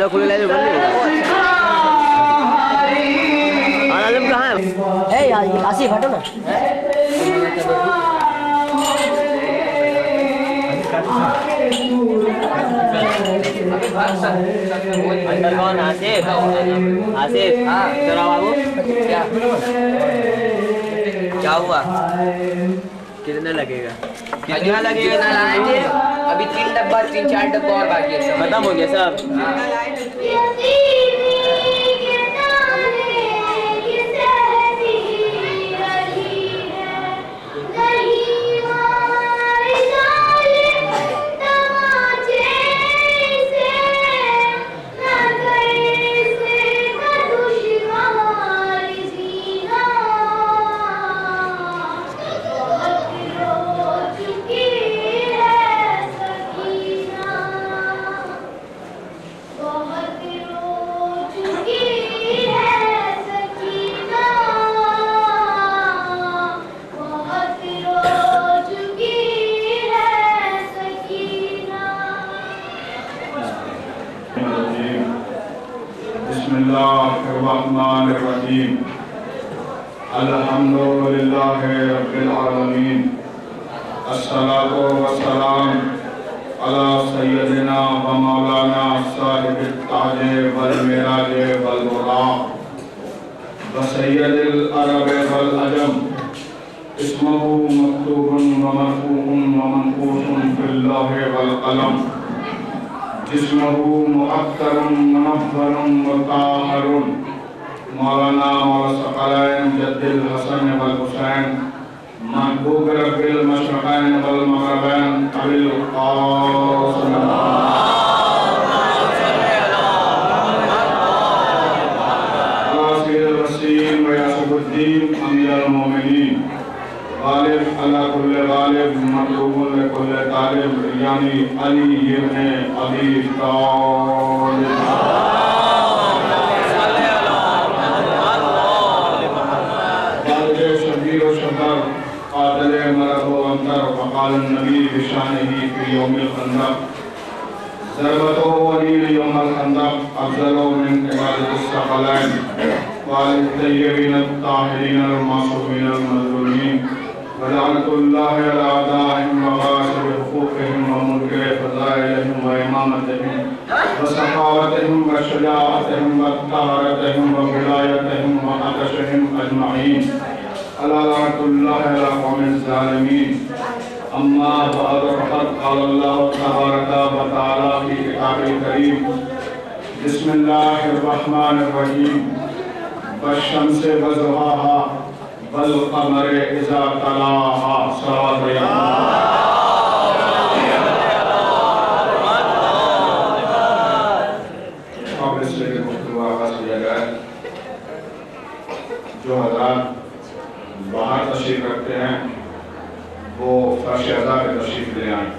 لوگ کھلے لائن میں بند نہیں عالم کہاں ہے؟ آصف ہٹو نا. اندر کون؟ آصف آصف ذرا بابو کیا ہوا؟ کتنا لگے گا؟ کتنا لگے گا؟ نہ لائیں گے ابھی 3 ڈبہ 3-4 ڈبہ اور باقی ہے. ختم ہو گیا صاحب. بسم اللہ الرحمن الرحیم الحمدللہ رب العالمین الصلاة والسلام علی سیدنا و مولانا صاحب التاج والمعراج والبراق وسید العرب والعجم اسمہ مکتوب و مرفوع و منقوش فی اللہ والقلم جسمہ مؤثر منور مطہر مولانا مولانا جد الحسن والحسین محبوب رب المشرقین والمغربین ابی القاسم سید الوسیم و یاسف الدین امیر المومنین غالب علی کل غالب مطلوب لکل طالب یعنی علی ابن ابی طالب والد شبیر و شبر قاتل مرض و انتر وقال النبی بشانہی فی یوم الخندق ضربت ولین یوم الخندق افضل من عبادت الثقلین والد طیبین الطاہرین المعصومین المظلومین ولعنت اللہ علی اعدائهم وغاصب حقوقهم ومنکر فضائلهم وامامتهم وسخاوتهم وشجاعتهم وطهارتهم وولایتهم وعطشهم اجمعین لعنت اللہ علی قوم الظالمین اما بعد فقد قال اللہ تبارک و تعالی فی کتاب الکریم بسم اللہ الرحمن الرحیم والشمس وضحاها والقمر اذا تلاها صلوات اب اس لیے گفتگو آغاز کیا جائے. جو حضرات باہر تشریف رکھتے ہیں وہ فرش اعضاء پہ تشریف لے آئیں،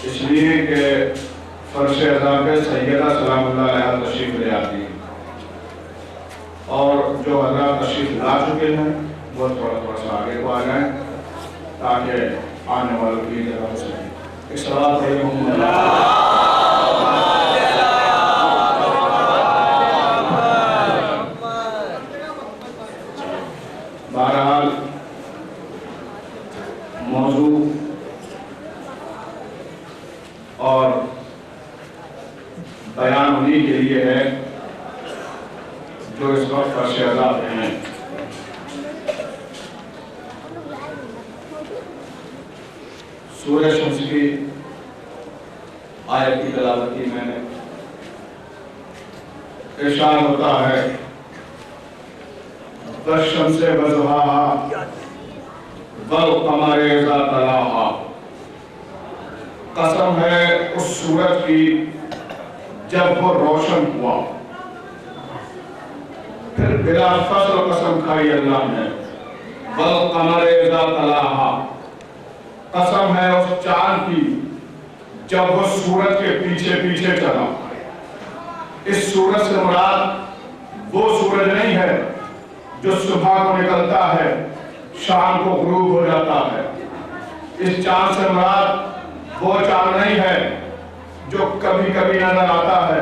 اس لیے کہ فرش اعضاء پہ سیدہ سلام اللہ علیہ تشریف لے آتی ہیں، اور جو حضرات تشریف لا چکے ہیں وہ تھوڑا سا آگے کو آ جائیں تاکہ آنے والوں کی جگہ ہو سکے. السلام علیکم. بہرحال موضوع اور بیان انہی کے لیے ہے جو اس وقت فرش اعضاء ہیں. سورہ شمس کی آیت کی تلاوت کی میں نے. ارشاد ہوتا ہے والشمس وضحاها والقمر اذا تلاها، قسم ہے اس سورج کی جب وہ روشن ہوا. پھر بلا فصل قسم کھائی اللہ نے والقمر اذا تلاها، قسم ہے اس چاند کی جب وہ سورج کے پیچھے پیچھے چلا. اس سورج سے مراد وہ سورج نہیں ہے جو صبح کو نکلتا ہے شام کو غروب ہو جاتا ہے. اس چاند سے مراد وہ چاند نہیں ہے جو کبھی کبھی نظر آتا ہے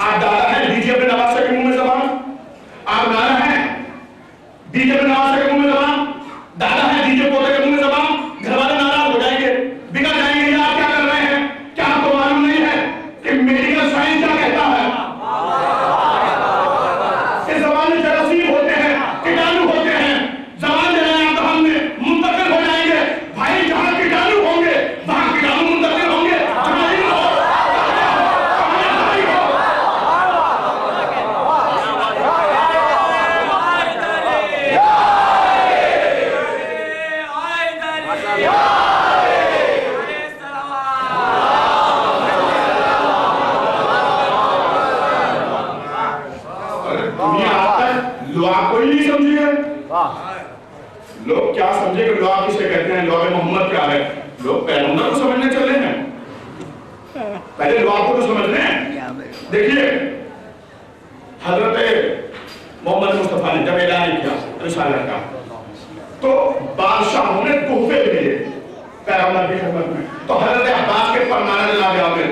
آپ دادا ہیں، دیجیے اپنے نواسے کے منہ میں زبان. آپ نانا ہیں، دیجیے اپنے نواسے کے منہ میں زبان. دادا ہیں، دیجیے پوتے کے منہ میں زبان. گھر والے ناراض ہو جائیں گے، بگڑ جائیں گے. یہ آپ کیا کر رہے ہیں؟ کیا آپ کو معلوم نہیں ہے کہ میڈیکل سائنس کیا کہتا ہے؟ کہ زبان جراثیم ہوتے ہیں، کیٹانو ہوتے ہیں. زبان جو ہے آپ ہم میں منتقل ہو جائیں گے. بھائی جہاں کیٹانو ہوں گے وہاں کیٹانو منتقل ہوں گے. جہاں علم ہو لعاب کوئی نہیں سمجھے گا. لوگ کیا سمجھے کہ لعاب کسے کہتے ہیں؟ لعاب محمد کیا ہے؟ لوگ پیغمبر کو سمجھنے چلے ہیں. پہلے لعاب کو تو سمجھ لیں. دیکھیے حضرت محمد مصطفیٰ نے جب اعلان کیا رسالت کا تو بادشاہوں نے تحفے دیے پیغمبر کی خدمت میں. تو حضرت عباس کے فرمانے لگا گیا میں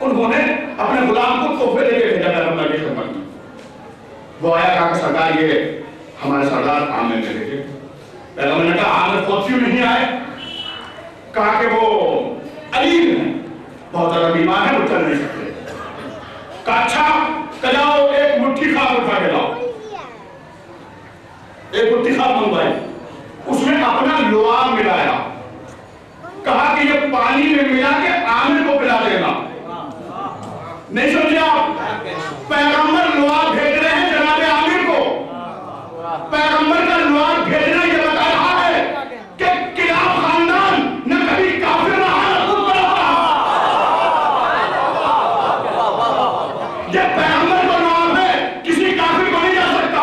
انہوں نے اپنے غلام کو تحفے دے کے بھیجا پیغمبر کی خدمت میں. وہ آیا کہا کہ سردار یہ ہمارے سردار عامر نے دیکھے. پیغمبر نے کہا عامر خود کیوں نہیں آئے؟ کہا کہ وہ علیل ہیں، بہت زیادہ بیمار ہیں، وہ چل نہیں سکتے. کہا اچھا کہ جاؤ ایک مٹھی خواب اٹھا کے لاؤ. ایک مٹھی خواب منگوائی، اس میں اپنا لعاب ملایا. کہا کہ یہ پانی میں ملا کے عامر کو پلا دینا. نہیں سمجھے آپ؟ پیغمبر لعاب بھیج رہے ہیں جناب عامر کو. پیغمبر کا لعاب بھیجنا یہ بتا رہا ہے کہ کلاب خاندان نہ کبھی کافر رہا نہ خود پر رہا. یہ پیغمبر کا لعاب ہے، کسی کافر کو نہیں جا سکتا،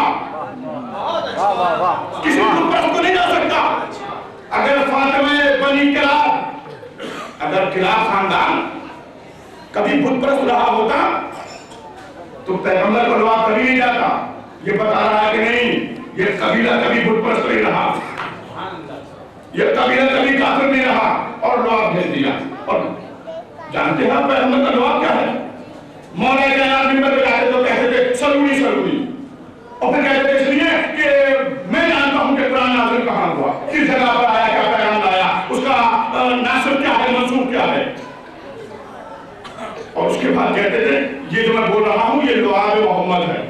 کسی خود پر کو نہیں جا سکتا. اگر فاطمہ بنی کلاب، اگر کلاب خاندان کبھی بت پرست رہا ہوتا تو پیغمبر کو لعاب کبھی نہیں جاتا. یہ بتا رہا ہے کہ نہیں، یہ قبیلہ کبھی بت پرست نہیں رہا، یہ قبیلہ کبھی کافر نہیں رہا اور لعاب بھیج دیا. اور جانتے ہیں پیغمبر کا لعاب کیا ہے؟ مولا کائنات منبر پہ جاتے تو کہتے تھے سلونی سلونی، اور پھر کہتے تھے اس لیے کہ میں جانتا ہوں کہ قرآن نازل کہاں ہوا، کس جگہ پر آیا، کیا پیغام لایا، اس کا ناسب کیا ہے، منسوب کیا ہے. اور اس کے بعد کہتے تھے یہ جو میں بول رہا ہوں یہ لعاب محمد ہے.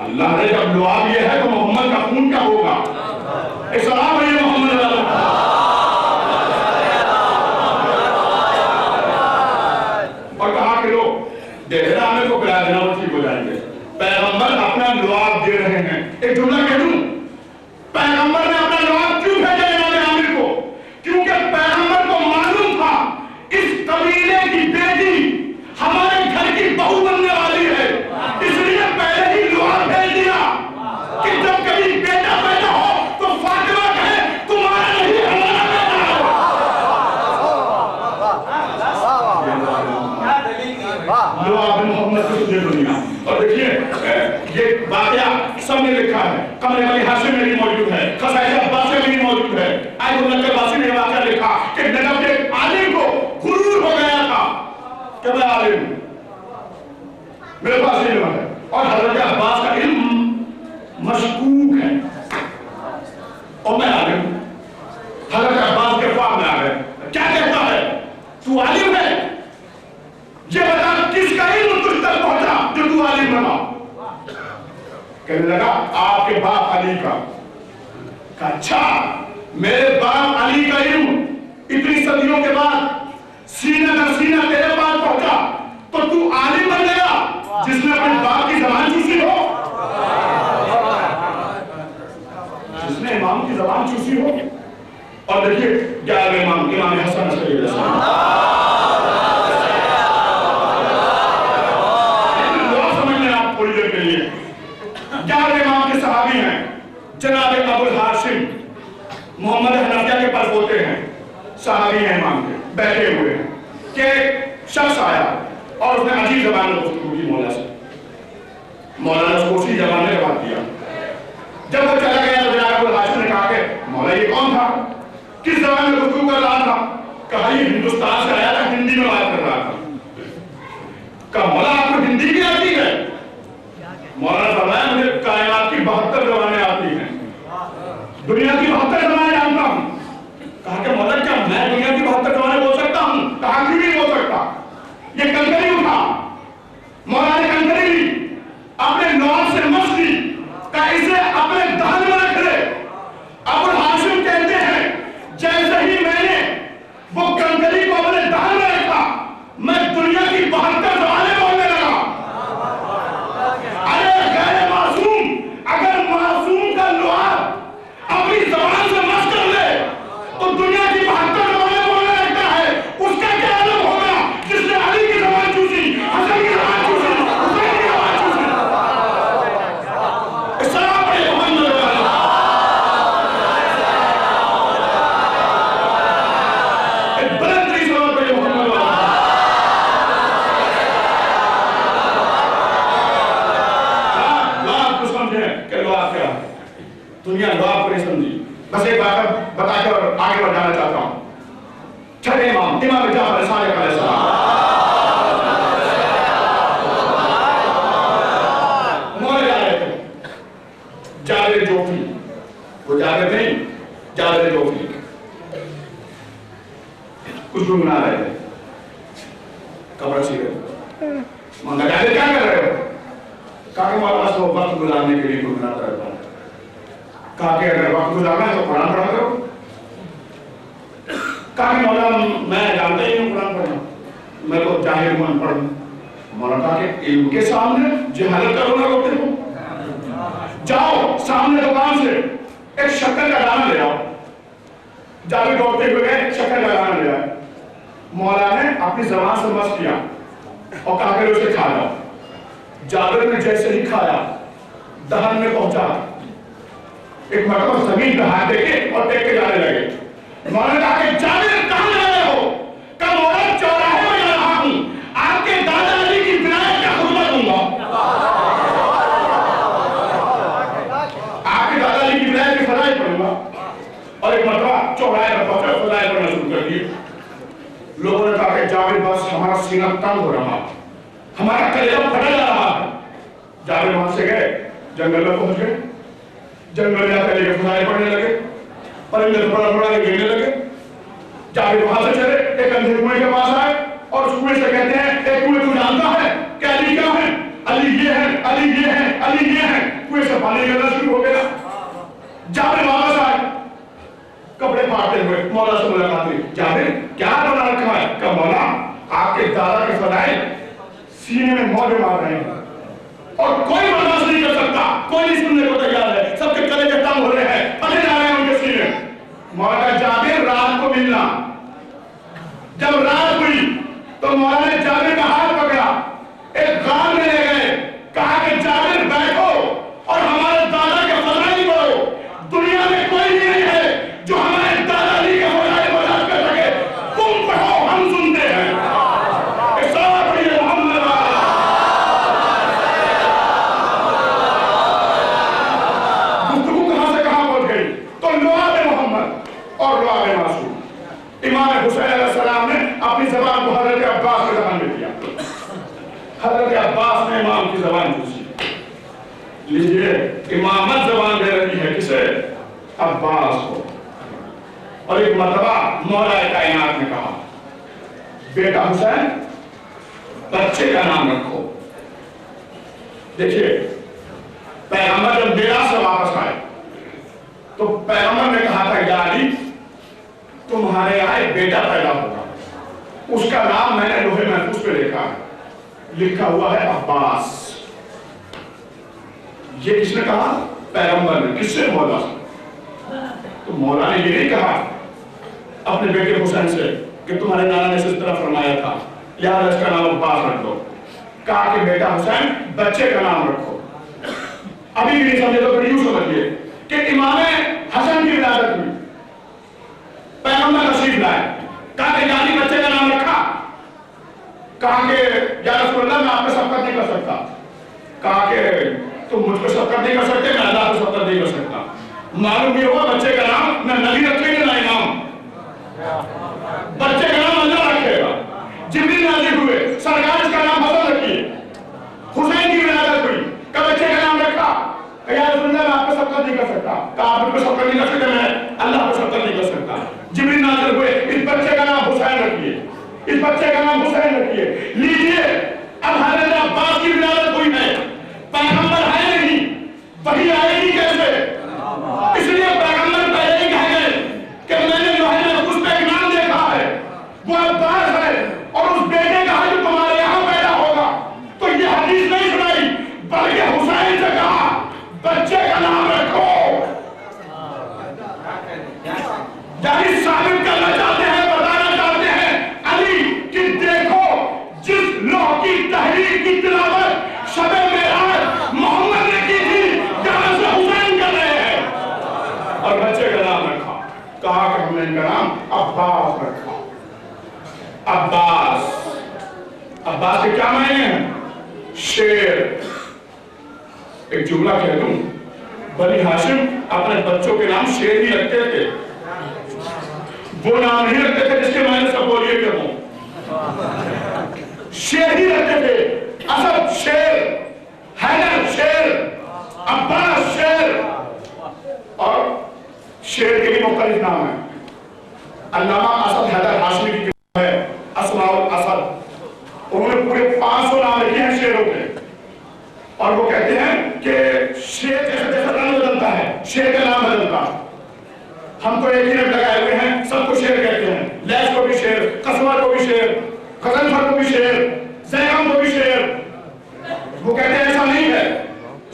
اللہ نے جب لعاب یہ ہے تو محمد کا خون کیا ہوگا؟ اسلام ہے یہ محمد اللہ. اور کہا کہ لوگ دیکھنا ہمیں کو پلا دینا وہ ٹھیک ہو جائیں گے. پیغمبر اپنا لعاب دے رہے ہیں. ایک جملہ کہہ دوں، پیغمبر نے اپنا لعاب کیوں بھیجا جناب عامر کو؟ کیونکہ پیغمبر کو معلوم تھا اس قبیلے کی بیٹی ہمارے گھر کی بہو بننے والی ہے، اس لیے پہلے ہی لعاب بھیج دیا کہ جب کبھی بیٹا پیدا ہو تو فاطمہ کہے تمہارا نہیں ہمارا بیٹا ہے. لعاب محمد کو تجھے دنیا. اور دیکھیے یہ واقعہ سب نے لکھا ہے. قمر علی ہاشم میں بھی موجود ہے، خصائص عباس میں بھی موجود ہے. آیت النقل باسی نے واقعہ لکھا کہ نجف کے عالم کو غرور ہو گیا تھا کہ میں عالم ہوں، میرے پاس علم ہے. اور حضرت عباس کا علم مشکوک ہے اور میں عالم ہوں. حضرت عباس کے خواب میں آ گئے. کیا کہتا ہے؟ تو عالم ہے؟ یہ بتا کس کا علم تجھ تک پہنچا جو تو عالم بنا؟ کہنے لگا آپ کے باپ علی کا. کہا اچھا میرے باپ علی کا علم اتنی صدیوں کے بعد سینہ کا سینہ تیرے پاس پہنچا تو تو عالم بن گیا جس نے اپنے باپ کی زبان چوسی ہو، جس نے امام کی زبان چوسی ہو. اور دیکھیے 11 امام حسن علیہ السلام سمجھنے آپ تھوڑی دیر کے لیے 11 امام کے صحابی ہیں. جناب ابو الحاشم محمد حنفیہ کے پاس ہوتے ہیں، صحابی ہیں امام کے، بیٹھے ہوئے ہیں کہ ایک شخص آیا اور اس نے عجیب زبان میں گفتگو کی مولا سے. مولا نے اس کو اسی زبان میں جواب دیا. جب وہ چلا گیا تو جناب ابو الحاشم نے کہا کہ مولا یہ کون تھا، کس زبان میں گفتگو کر رہا تھا؟ کہا یہ ہندوستان سے آیا تھا، ہندی میں بات کر رہا تھا. کہا مولا آپ کو یہ کنکری اٹھا، مولا نے کنکری لی، اپنے نواب سے مس لی، کہا اسے اپنے دہن میں رکھ لے۔ ابو الحاشم کہتے ہیں جیسے ہی میں نے وہ کنکری کو اپنے دہن میں رکھا، میں دنیا کی 72 زبانیں بولنے لگا۔ ارے غیر معصوم، اگر معصوم کا لعاب اپنی زبان سے مس کر لے تو دنیا کی 72 زبانیں بولنے لگتا ہے، اس کا کیا عالم ہوگا جس نے علی کی زبان چوسی، حسن کی زبان چوسی، حسین کی زبان چوسی۔ السلام علیکم محمد دنیا لعاب کو نہیں سمجھی۔ بس ایک بات بتا کر آگے بڑھ جانا چاہتا ہوں۔ چھٹے امام جعفر صادق علیہ السلام مولا جا رہے تھے، جابر جوفی، وہ جابر نہیں، جابر جوفی کچھ گنگنا رہے تھے، قبر سی رہے مانگا جابر کیا کر رہے ہو؟ کہا کہ مولا سے وقت گزارنے کے لیے گنگناتا رہتا ہوں۔ کہا کہ اگر وقت گزارنا ہے تو قرآن پڑھا کرو۔ کہا کہ مولا میں جانتا ہی ہوں قرآن پڑھنا، میں تو جاہل ہوں، ان پڑھ ہوں۔ مولا کہا کہ علم کے سامنے جہالت کرو نہ روکتے ہو، جاؤ سامنے دکان سے ایک شکر کا دانہ لے آؤ۔ جابر دوڑتے ہوئے گئے، شکر کا دانہ لے آئے۔ مولا نے اپنی زبان سے مس کیا اور کہا کہ اسے کھا جاؤ۔ جابر نے جیسے ہی کھایا دہن میں پہنچا، ایک مرتبہ زمین پہ ہاتھ دے کے اور ٹیک کے جانے لگے۔ مولا نے کہا کہ جابر کہاں جا رہے ہو؟ کہ مولا چوراہے میں جا رہا ہوں، آپ کے دادا علی کی ولایت کا خطبہ دوں گا۔ آپ کے دادا علی کی ولایت کی فضائل پڑھوں گا۔ اور ایک مرتبہ چوراہے پر پہنچا، فضائل پڑھنا شروع کر دیے۔ لوگوں نے کہا کہ جابر بس ہمارا سینہ تنگ ہو رہا، ہمارا کلیجہ پھٹا جا رہا ہے۔ جابر وہاں سے گئے، جنگل میں پہنچ گئے، جنگل میں جا کر لے کے فضائل پڑھنے لگے، پرندے بڑا بڑا گرنے لگے۔ جابر وہاں سے چلے، ایک اندھے کنویں کے پاس آئے اور اس کنویں سے کہتے ہیں ایک کنویں تو جانتا ہے کہ علی کیا ہے؟ علی یہ ہے، علی یہ ہے، علی یہ ہے۔ کنویں سے پانی نکلنا شروع ہو گیا۔ جابر واپس آئے کپڑے پھاڑتے ہوئے، مولا سے ملاقات ہوئی۔ جابر کیا بنا رکھا ہے؟ کہ مولا آپ کے دادا کے فضائل سینے میں موجے مار رہے ہیں اور کوئی برداشت نہیں کر سکتا، کوئی نہیں سننے کو تیار ہے، سب کے کلیجے تنگ ہو رہے ہیں، پھٹے جا رہے ہیں ان کے سینے۔ مولا کا جابر رات کو ملنا۔ جب رات ہوئی تو مولا نے جابر کا ہاتھ پکڑا، ایک غار میں لے گئے، کہا کہ جابر بیٹھو اور ہمارے دادا کے فضائل پڑھو۔ دنیا میں کوئی نہیں ہے جو ہمارے دادا علی کے فضائل برداشت کر سکے، تم پڑھو ہم سنتے ہیں۔ اور لعاب معصوم امام حسین علیہ السلام نے اپنی زبان کو حضرت عباس کی زبان میں دیا۔ حضرت عباس نے امام کی زبان چوسی۔ لیجئے امامت زبان دے رہی ہے کسے؟ عباس کو۔ اور ایک مرتبہ مولا کائنات نے کہا بیٹا حسین بچے کا نام رکھو۔ دیکھیے پیغمبر جب میرا سے واپس آئے تو پیغمبر نے کہا تھا یا علی تمہارے یہاں ایک بیٹا پیدا ہوگا، اس کا نام میں نے لوہے محفوظ پہ لکھا ہوا ہے عباس۔ یہ کس نے کہا؟ پیغمبر نے۔ کس سے؟ مولا سے۔ تو مولا نے یہ نہیں کہا اپنے بیٹے حسین سے کہ تمہارے نانا نے اس طرح فرمایا تھا لہذا اس کا نام عباس رکھ دو، کہا کہ بیٹا حسین بچے کا نام رکھو۔ ابھی بھی نہیں سمجھے تو پھر یوں سمجھئے کہ امام حسن کی ولادت ہوئی، پیغمبر تشریف لائے، کہا کہ یعنی بچے کا نام رکھا، کہا کہ یا رسول اللہ میں آپ پہ شفقت نہیں کر سکتا، کہا کہ تم مجھ پہ شفقت نہیں کر سکتے، میں اللہ پہ شفقت نہیں کر سکتا۔ معلوم یہ ہوا بچے کا نام نہ نبی رکھے گا نہ امام، بچے کا نام اللہ رکھے گا۔ جبریل نازل ہوئے، سرکار اس کا نام حسن رکھیے۔ حسین کی ولادت ہوئی، کہ بچے کا نام رکھا، کہ یا رسول اللہ میں آپ پہ شفقت نہیں کر سکتا، کہا آپ پہ شفقت نہیں کر سکتے، میں اللہ پہ شفقت نہیں کر سکتا۔ جبریل نازل ہوئے، اس بچے کا نام حسین رکھیے۔ اس بچے کا نام حسین رکھیے. لیجئے اب حضرت عباس کی ولادت ہوئی ہے, پیغمبر ہے نہیں, وحی آئے گی کیسے؟ اس لیے پیغمبر پہلے ہی کہہ گئے کہ میں نے جو ہے اس پہ ایک نام دیکھا ہے, وہ عباس ہے, اور اس بیٹے کا ہے جو تمہارے یہاں پیدا ہوگا. تو یہ حدیث نہیں سنائی بلکہ حسین سے کہا بچے کا نام رکھو. یعنی ثابت کرنا چاہتے ہیں, بتانا چاہتے ہیں علی کہ دیکھو جس لوح کی تحریر کی تلاوت شب معراج محمد نے کی تھی, یہاں سے حسین کر رہے ہیں. اور بچے کا نام رکھا, کہا کہ ہم نے ان کا نام عباس رکھا. عباس, عباس کے کیا معنی ہیں؟ شیر. ایک جملہ کہہ دوں, بنی ہاشم اپنے بچوں کے نام شیر ہی رکھتے تھے, وہ نام نہیں رکھتے تھے جس کے معنی سب بولیے کہ ہوں, شیر ہی رکھتے تھے. اسد شیر, حیدر شیر, عباس شیر. اور شیر کے بھی مختلف نام ہیں. علامہ اسد حیدر ہاشمی کی کتاب ہے اسماء الاسد, انہوں نے پورے 500 نام لکھے ہیں شیروں کے, اور وہ کہتے ہیں کہ شیر جیسے جیسے رنگ بدلتا ہے شیر کا نام بدلتا ہے. ہم تو ایک ہی رنگ لگائے ہوئے ہیں, سب کو شیر کہتے ہیں, لیس کو بھی شیر, قصور کو بھی شیر, غضنفر کو بھی شیر, زیغم کو بھی شیر. وہ کہتے ہیں ایسا نہیں ہے,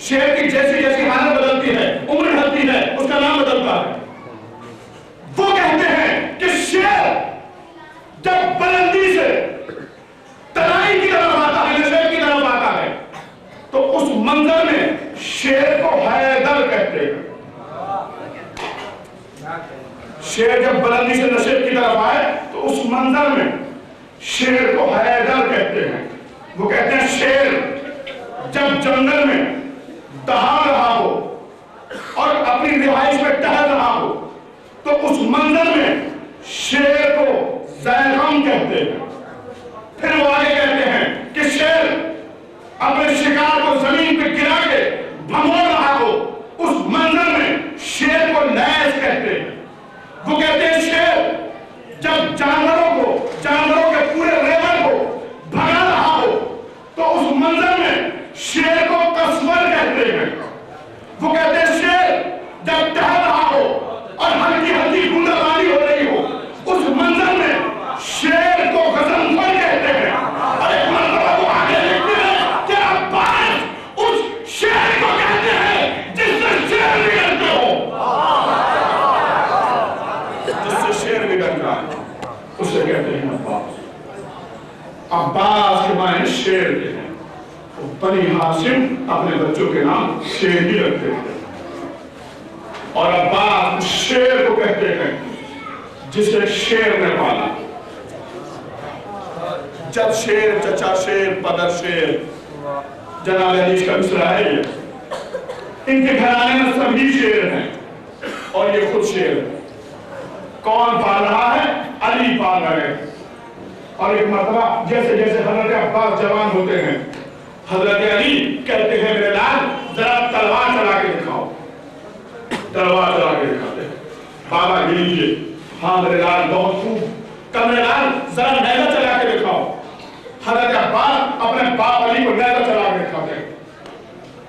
شیر کی جیسی جیسی حالت بدلتی ہے, عمر ڈھلتی ہے, اس کا نام بدلتا ہے. وہ کہتے ہیں کہ شیر جب بلندی سے ترائی کی طرف آتا ہے, نشے کی طرف آتا ہے, تو اس منظر میں شیر کو حیدر کہتے ہیں. شیر جب بلندی سے نشے کی طرف آئے تو اس منظر میں شیر کو حیدر کہتے ہیں. وہ کہتے ہیں شیر جب جنگل میں دہا رہا ہو اور اپنی رہائش میں ٹہل رہا ہو تو اس منظر میں شیر کو زیغم کہتے ہیں. پھر وہ آگے کہتے ہیں کہ شیر اپنے شکار کو زمین پہ گرا کے بھمور رہا ہو, اس منظر میں شیر کو لیس کہتے ہیں. وہ کہتے ہیں شیر جب جانوروں کے پورے ریوڑ کو بھگا رہا ہو تو اس منظر میں شیر کو قصور کہتے ہیں. وہ کہتے ہیں شیر جب ٹہل رہا ہو اور ہلکی ہلکی بوندہ باری ہو رہی ہو, اس منظر میں شیر کو غضنفر کہتے ہیں. اور ایک مرتبہ وہ آگے لکھتے ہیں کہ عباس اس شیر کو کہتے ہیں جس سے شیر بگڑتے ہو. جس سے شیر بگڑتا ہے اسے کہتے ہیں عباس. عباس کے معنی شیر کے ہیں. بنی ہاشم اپنے بچوں کے نام شیر ہی رکھتے تھے, اور عباس شیر کو کہتے ہیں جسے شیر نے پالا. جب شیر, چچا شیر, پدر شیر, جناب حدیث کا مصرع ہے یہ. ان کے گھرانے میں سبھی شیر ہیں اور یہ خود شیر ہے. کون پال رہا ہے؟ علی پال رہے ہیں. اور ایک مرتبہ جیسے جیسے حضرت عباس جوان ہوتے ہیں, حضرت علی کہتے ہیں میرے لال ذرا تلوار چلا کے دکھاؤ. تلوار چلا کے دکھاتے ہیں. بابا لیجیے, ہاں میرے لال بہت خوب. میرے لال ذرا نیزہ چلا کے دکھاؤ. حضرت عباس اپنے باپ علی کو نیزہ چلا کے دکھاتے ہیں.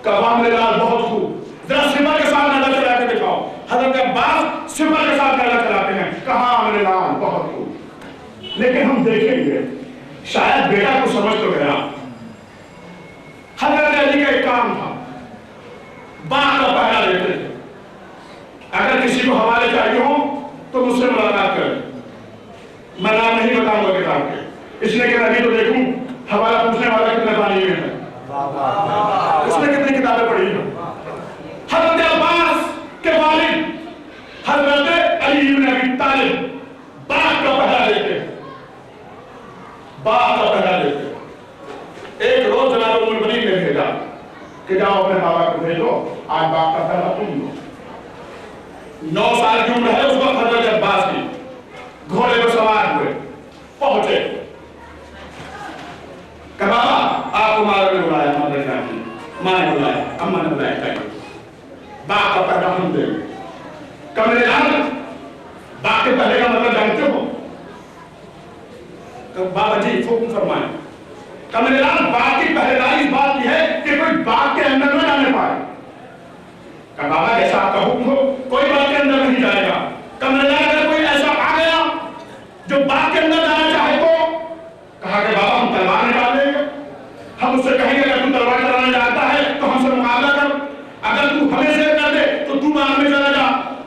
کہا میرے لال بہت خوب, ذرا سپر کے ساتھ نیزہ چلا کے دکھاؤ. حضرت عباس سپر کے ساتھ نیزہ چلاتے ہیں. کہا میرے لال بہت خوب. لیکن ہم دیکھیں گے شاید بیٹا کو سمجھ تو گیا. حضرت علی کا ایک کام تھا, باغ کا پہرا دیتے تھے. اگر کسی کو حوالے چاہیے ہو تو مجھ سے ملاقات کریں. میں نام نہیں بتاؤں گا کتاب کے, اس لیے کہ ابھی تو دیکھوں حوالہ پوچھنے والا کتنے پانی میں ہے, اس نے کتنی کتابیں پڑھی ہیں. حضرت عباس کے والد حضرت علی بن ابی طالب باغ کا پہرا دیتے, باغ کا پہرا دیتے. ایک روز جناب ام المؤمنین نے بھیجا کہ جاؤ اپنے بابا کو بھیجو, آج باغ کا پہرا تم دو. 9 سال کی عمر ہے اس وقت حضرت عباس کی. گھوڑے پر سوار ہوئے, پہنچے. کہ بابا آپ کو ماں نے بلایا, ماں نے بلایا, اماں نے بلایا, باغ کا پہرا ہم دیں گے. کہ میرے لال باغ کے پہرے کا مطلب جانتے ہو؟ کہ تو بابا جی حکم فرمائیں. قمر لال باغ کی پہریداری اس بات کی ہے کہ کوئی باغ کے اندر نہ جانے پائے. کہ بابا جیسا آپ کا حکم ہو کوئی باغ کے اندر نہیں جائے گا. قمر لال اگر کوئی ایسا آ گیا جو باغ کے اندر جانا چاہے تو کہا کہ بابا ہم تلوار نکال لیں گے. ہم اس سے کہیں گے اگر تو تلوار چلانا جانتا ہے تو ہم سے مقابلہ کر. اگر تو ہمیں زیر کر دے تو تو باغ میں چلا جا.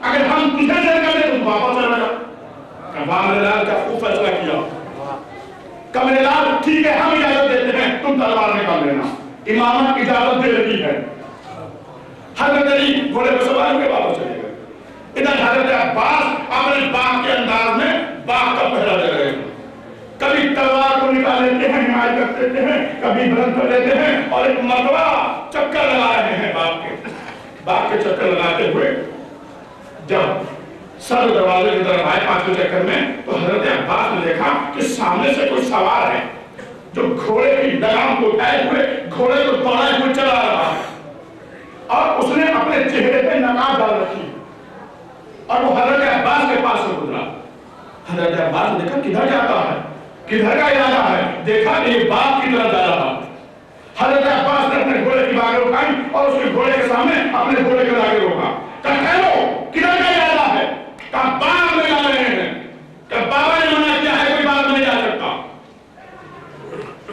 اگر ہم تجھے زیر کر دے تو تو واپس چلا جا. قمر لال کا خوب فیصلہ کیا. قمر لال ٹھیک ہے ہم اجازت دیتے ہیں تم تلوار نکال لینا. امامت اجازت دے رہی ہے. حضرت علی گھوڑے پر سوار ہو کے واپس چلے گئے. ادھر حضرت عباس اپنے باغ کے انداز میں باغ کا پہرا دے رہے ہیں. کبھی تلوار کو نکال لیتے ہیں حمایت کر دیتے ہیں کبھی بلند کر لیتے ہیں اور ایک مرتبہ چکر لگا رہے ہیں باغ کے چکر لگاتے ہوئے جب سر دروازے کی طرف آئے 5 چکر میں تو حضرت عباس نے دیکھا کہ سامنے سے کوئی سوار ہے جو گھوڑے کی لگام کو اٹھائے ہوئے گھوڑے کو دوڑائے ہوئے چلا رہا ہے اور اس نے اپنے چہرے پہ نقاب ڈال رکھی اور وہ حضرت عباس کے پاس سے گزرا. حضرت عباس نے دیکھا کدھر جاتا ہے کدھر کا ارادہ ہے. دیکھا کہ یہ باغ کی طرف جا رہا. حضرت عباس نے اپنے گھوڑے کی باغیں اٹھائی اور اس کے گھوڑے کے سامنے اپنے گھوڑے کو لاکے روکا. کہا کدھر کا ارادہ ہے. کہا باغ میں جا رہے ہیں. کہ بابا نے منع کیا ہے کوئی باغ میں نہیں جا سکتا.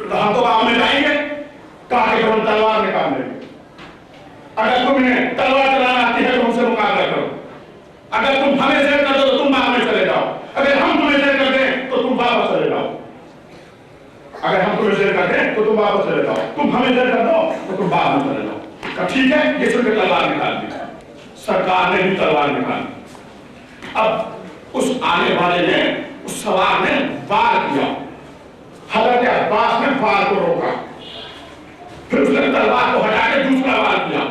تو ہم تو باغ میں جائیں گے. کہا کہ ہم تلوار نکال لیں گے. اگر تمہیں تلوار چلانا آتی ہے تو ہم سے مقابلہ کرو. اگر تم ہمیں زیر کر دو تو تم باغ میں چلے جاؤ. اگر ہم تمہیں زیر کر دیں تو تم واپس چلے جاؤ. اگر ہم تمہیں زیر کر دیں تو تم واپس چلے جاؤ. تم ہمیں زیر کر دو تو تم باغ میں چلے جاؤ. کہا ٹھیک ہے. یہ سن کے تلوار نکال دی. سرکار نے بھی تلوار نکال دی. اب اس آنے والے نے اس سوار نے وار کیا. حضرت عباس نے وار کو روکا. پھر اس نے تلوار کو ہٹا کے دوسرا وار کیا.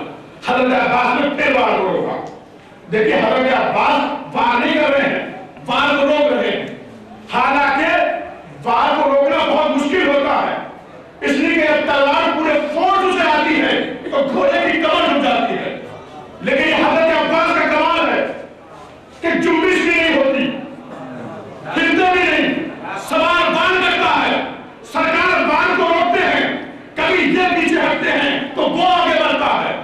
حضرت عباس نے پھر وار کو روکا. دیکھیے حضرت عباس وار نہیں کر رہے ہیں وار کو روک رہے ہیں. حالانکہ وار کو روکنا بہت مشکل ہوتا ہے اس لیے کہ جب تلوار پورے فورس سے آتی ہے تو گھوڑے کی کمر جھک جاتی ہے. لیکن یہ حضرت عباس کا کمال ہے کہ جنبش بھی نہیں ہوتی ہلتے بھی نہیں. سوار بان کرتا ہے. سرکار بان کو روکتے ہیں. کبھی یہ پیچھے ہٹتے ہیں تو وہ آگے بڑھتا ہے.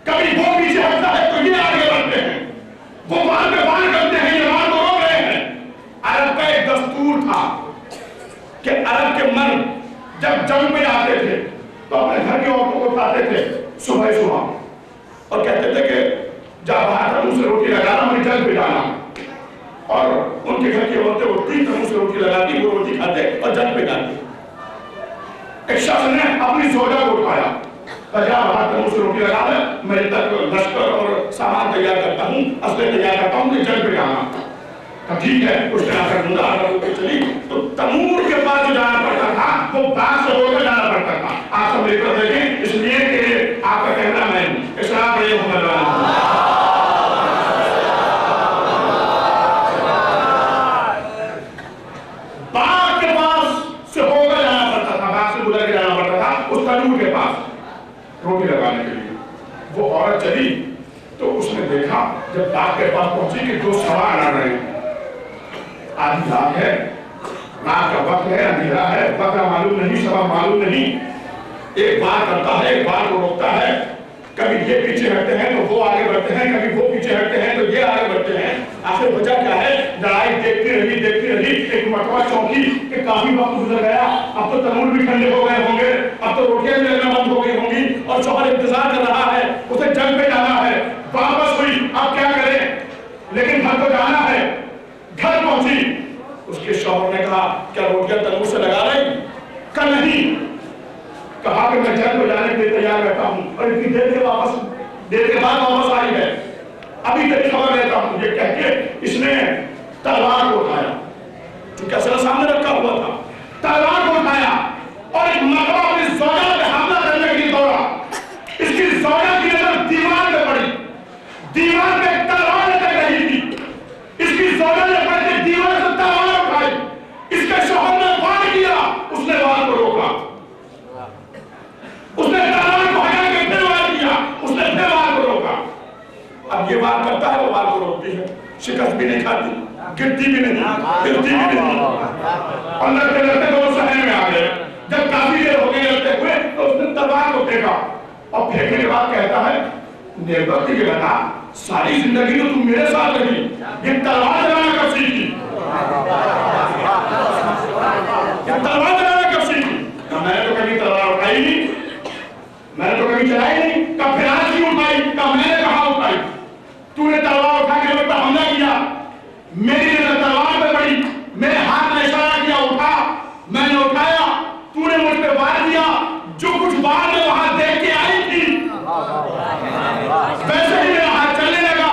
کبھی وہ پیچھے ہٹتا ہے تو یہ آگے بڑھتے ہیں. وہ بان پہ بان کرتے ہیں یہ بان کو روک رہے ہیں. عرب کا ایک دستور تھا کہ عرب کے مرد جب جنگ میں آتے تھے تو اپنے گھر کی عورتوں کو اٹھاتے تھے صبح اور کہتے تھے کہ جا باہر تنوں سے روٹی لگانا مجھے جنگ پہ جانا. اور ان کے گھر کی عورتیں اٹھتی تنوں سے روٹی لگاتی وہ روٹی کھاتے اور جنگ پہ جاتی. ایک شخص نے اپنی زوجہ کو اٹھایا جا باہر تنوں سے روٹی لگا لے میں تک لشکر اور سامان تیار کرتا ہوں اسلحے تیار کرتا ہوں کہ جنگ پہ جانا. ٹھیک ہے. اس نے آ کر ڈھونڈا اگر وہ چلی تو تنور کے پاس جو جانا پڑتا تھا وہ باغ سے ہو کر جانا پڑتا تھا. آپ سب لے کر دیکھیں اس لیے کہ آپ کا کہنا میں اسلام رہے محمد باغ کے پاس سے ہو کر جانا پڑتا تھا. باغ سے گزر کے جانا پڑتا تھا اس تنور کے پاس روٹی لگانے کے لیے. وہ عورت چلی تو اس نے دیکھا جب باغ کے پاس پہنچی کہ 2 سوار آ رہے ہیں. آدھی رات ہے رات کا وقت ہے اندھیرا ہے وقت معلوم نہیں سبب معلوم نہیں. ایک بار کرتا ہے ایک بار کو روکتا ہے. کبھی یہ پیچھے ہٹتے ہیں تو وہ آگے بڑھتے ہیں کبھی وہ پیچھے ہٹتے ہیں تو یہ آگے بڑھتے ہیں. آخر وجہ کیا ہے. لڑائی دیکھتی رہی. ایک مرتبہ چونکی کہ کافی وقت گزر گیا اب تو تنور بھی ٹھنڈے ہو گئے ہوں گے اب تو روٹیاں بھی لگنا بند ہو گئی ہوں گی اور شوہر انتظار کر رہا ہے اسے جنگ پہ جانا ہے. واپس ہوئی اب کیا کریں لیکن گھر کو جانا ہے. گھر پہنچی اس کے شوہر نے کہا کیا روٹیاں تنور سے لگا رہی. کہا نہیں. کہا کہ میں جنگ پہ جانے کے لیے تیار رہتا ہوں اور اتنی دیر کے بعد واپس آئی ہے ابھی تک خبر لیتا ہوں. یہ کہہ کے اس نے تلوار کو اٹھایا چونکہ اصل سامنے رکھا ہوا تھا. تلوار کو اٹھایا اور ایک مرتبہ اپنی زوجہ پہ حملہ کرنے کے لیے دوڑا. اس کی زوجہ کی نظر دیوار پہ پڑی. دیوار پہ تلوار لٹک رہی تھی. اس کی زوجہ نے پڑھ کے دیوار سے تلوار اٹھائی. اس کے شوہر نے وار کیا اس نے وار کو روکا. اس نے تلوار کو ہٹا کے پھر وار کیا اس نے پھر وار کو روکا. اب یہ وار کرتا ہے وہ وار کو روکتی ہے. شکست بھی نہیں کھاتی گرتی بھی نہیں، گرتی بھی نہیں، اور لڑتے لڑتے دونوں صحن میں آ گئے۔ جب کافی دیر ہو گئی لڑتے ہوئے تو اس نے تلوار کو پھینکا، اور پھینکنے کے بعد کہتا ہے نیبت یہ بتا ساری زندگی تو تم میرے ساتھ رہی، یہ تلوار چلانا کب سیکھی؟ تلوار چلانا کب سیکھی؟ میں نے تو کبھی تلوار اٹھائی نہیں، میں نے تو کبھی چلائی نہیں۔ کب پھر آج کیوں اٹھائی؟ کب میں نے کہاں اٹھائی؟ تو نے تلوار اٹھا کے میرے پر حملہ کیا، میری نظر تلوار پہ پڑی، میرے ہاتھ نے اشارہ کیا اٹھا، میں نے اٹھایا، تو نے مجھ پہ وار دیا، جو کچھ وار میں وہاں دیکھ کے آئی تھی ویسے ہی میرا ہاتھ چلنے لگا،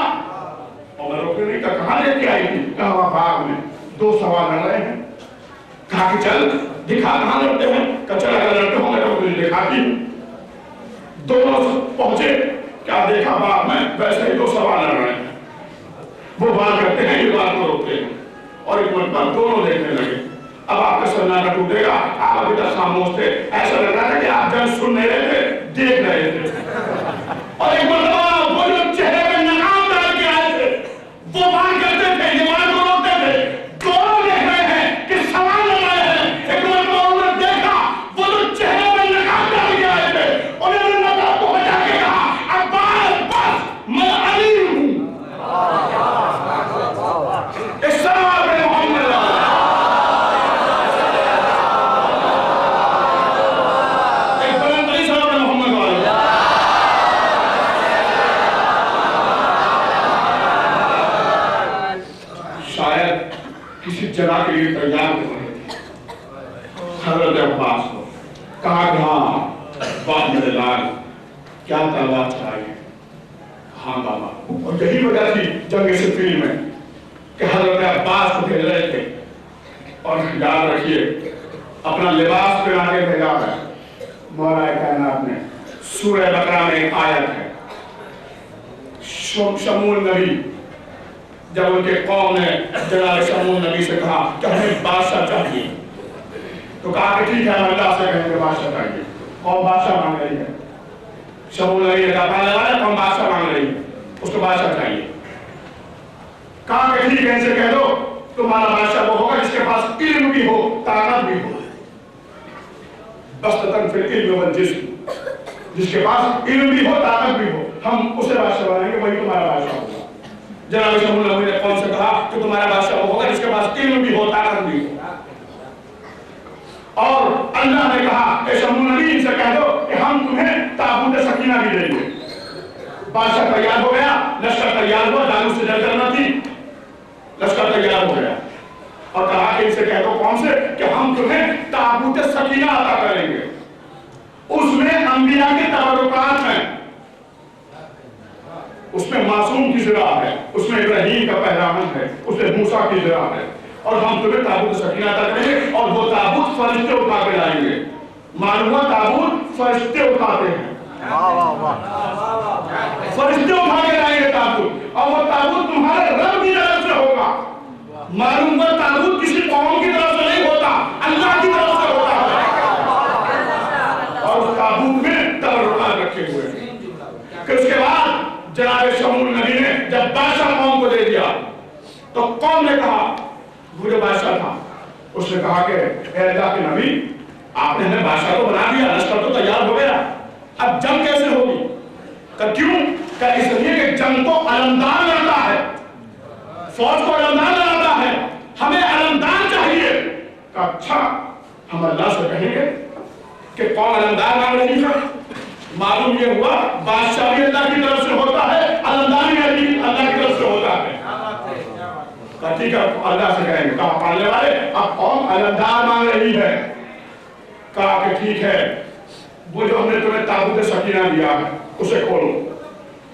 اور میں روکنے نہیں کہا کہاں لے کے آئی تھی؟ کہا وہاں باغ میں دو سوار لڑ رہے ہیں۔ کہا کہ چل دکھا کہاں لڑتے ہیں؟ کہا چل اگر لڑتے ہوں گے تو مجھے دکھاتی ہوں۔ دونوں پہنچے، کیا دیکھا باغ میں ویسے ہی دو سوار لڑ رہے ہیں، وہ بات کرتے ہیں یہ بات کو روکتے ہیں، اور ایک مرتبہ دونوں دیکھنے لگے۔ اب آپ کا سناٹا ٹوٹے گا، آپ ابھی تک خاموش تھے، ایسا لگ رہا تھا کہ آپ جنگ سن نہیں رہے تھے، دیکھ رہے تھے۔ اور ایک مرتبہ وہ جو چہرے پہ نقاب ڈال کے آئے تھے وہ بات کرتے تھے، یہ بات کو روکتے تھے، دونوں دیکھ رہے ہیں کہ سوال لگ رہے ہیں۔ ایک مرتبہ انہوں نے دیکھا وہ جو چہرے پہ نقاب ڈال کے آئے تھے، انہوں نے نقاب کو بچا کے کہا عباس بس میں علی ہوں۔ اس سوال پہ محمد جگہ کے لیے تیار کر رہے تھے۔ حضرت عباس کو کہا کہ ہاں بات میرے لال کیا تلوار چلائیے؟ ہاں بابا، اور یہی وجہ تھی جنگ صفین میں کہ حضرت عباس کو بھیج رہے تھے، اور یاد رکھیے اپنا لباس پہنا کے بھیجا ہے۔ مولا کائنات نے سورہ بقرہ میں ایک آیت ہے، شمول نبی جب ان کے قوم نے جناب شمول نبی سے کہا کہ ہمیں بادشاہ چاہیے، تو کہا کہ ٹھیک ہے ہم اللہ سے کہیں گے بادشاہ چاہیے۔ قوم بادشاہ مانگ رہی ہے، شمول نبی نے کہا پہلے والا قوم بادشاہ مانگ رہی ہے، اس کو بادشاہ چاہیے۔ کہا کہ ٹھیک ہے ان سے کہہ دو تمہارا بادشاہ وہ ہوگا جس کے پاس علم بھی ہو طاقت بھی ہو، بستتاً فی العلم والجسم، جس کے پاس علم بھی ہو طاقت بھی ہو، ہم اسے بادشاہ بنائیں گے، وہی تمہارا بادشاہ ہوگا۔ جناب شمول نبی نے قوم سے کہا کہ تمہارا بادشاہ وہ ہوگا جس کے پاس علم بھی ہو طاقت بھی ہو، اور اللہ نے کہا اے شمول نبی ان سے کہہ دو کہ ہم تمہیں تابوت سکینہ بھی دیں گے۔ بادشاہ تیار ہو گیا، لشکر تیار ہوا، جانب سے جنگ کرنا تھی، لشکر تیار ہو گیا، اور کہا کہ ان سے کہہ دو قوم سے کہ ہم تمہیں تابوت سکینہ عطا کریں گے، اس میں انبیاء کے تبرکات ہیں، اس میں معصوم کی ذرا ہے، اس میں ابراہیم کا پیغام ہے، اس میں موسیٰ کی ذرا ہے، اور ہم تمہیں تابوت سکینہ عطا کریں گے، اور وہ تابوت فرشتے اٹھا کے لائیں گے۔ معلوم ہوا تابوت فرشتے اٹھاتے ہیں، فرشتے اٹھا کے لائیں گے تابوت، اور وہ تابوت تمہارے رب کی طرف سے ہوگا۔ معلوم ہوا تابوت کسی قوم کی طرف سے نہیں ہوتا، اللہ کی طرف سے ہوتا ہے، اور اس تابوت میں تبرکات رکھے ہوئے ہیں۔ کہ اس کے بعد جناب شمول نبی نے جب بادشاہ قوم کو دے دیا تو قوم نے کہا، وہ جو بادشاہ تھا اس نے کہا کہ اے اللہ کے نبی آپ نے ہمیں بادشاہ تو بنا دیا، لشکر تو تیار ہو گیا، اب جنگ کیسے ہوگی؟ کہ کیوں؟ کہ اس لیے کہ جنگ کو علمدار لڑتا ہے، فوج کو علمدار لڑتا ہے، ہمیں علمدار چاہیے۔ کہ اچھا ہم اللہ سے کہیں گے کہ قوم علمدار مانگ رہی ہے۔ معلوم یہ ہوا بادشاہ بھی اللہ کی طرف سے ہوتا ہے، علمدار بھی اللہ کی طرف سے ہوتا ہے۔ کہا ٹھیک ہے اللہ سے کہیں گے۔ کہا پالنے والے اب قوم علمدار مانگ رہی ہے۔ کہا کہ ٹھیک ہے وہ جو ہم نے تمہیں تابوت سکینہ دیا ہے اسے کھولو،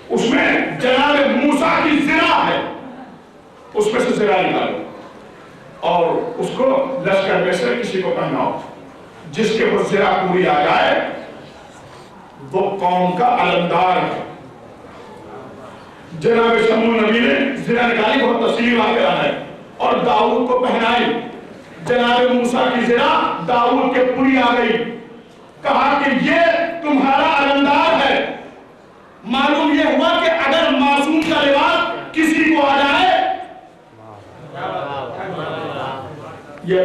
اس میں جناب موسیٰ کی زرہ ہے، اس میں سے زرہ نکالو اور اس کو لشکر میں سے کسی کو پہناؤ، جس کے وہ زرہ پوری آ جائے وہ قوم کا علمدار ہے۔ جناب شمول نبی نے زرہ نکالی، بہت تفصیلی واقعہ ہے، اور داؤد کو پہنائی۔ جناب موسیٰ کی زرہ داؤد کے پوری آ گئی، کہا کہ یہ تمہارا علمدار ہے۔ معلوم یہ ہوا کہ اگر معصوم کا لباس کسی کو آ جائے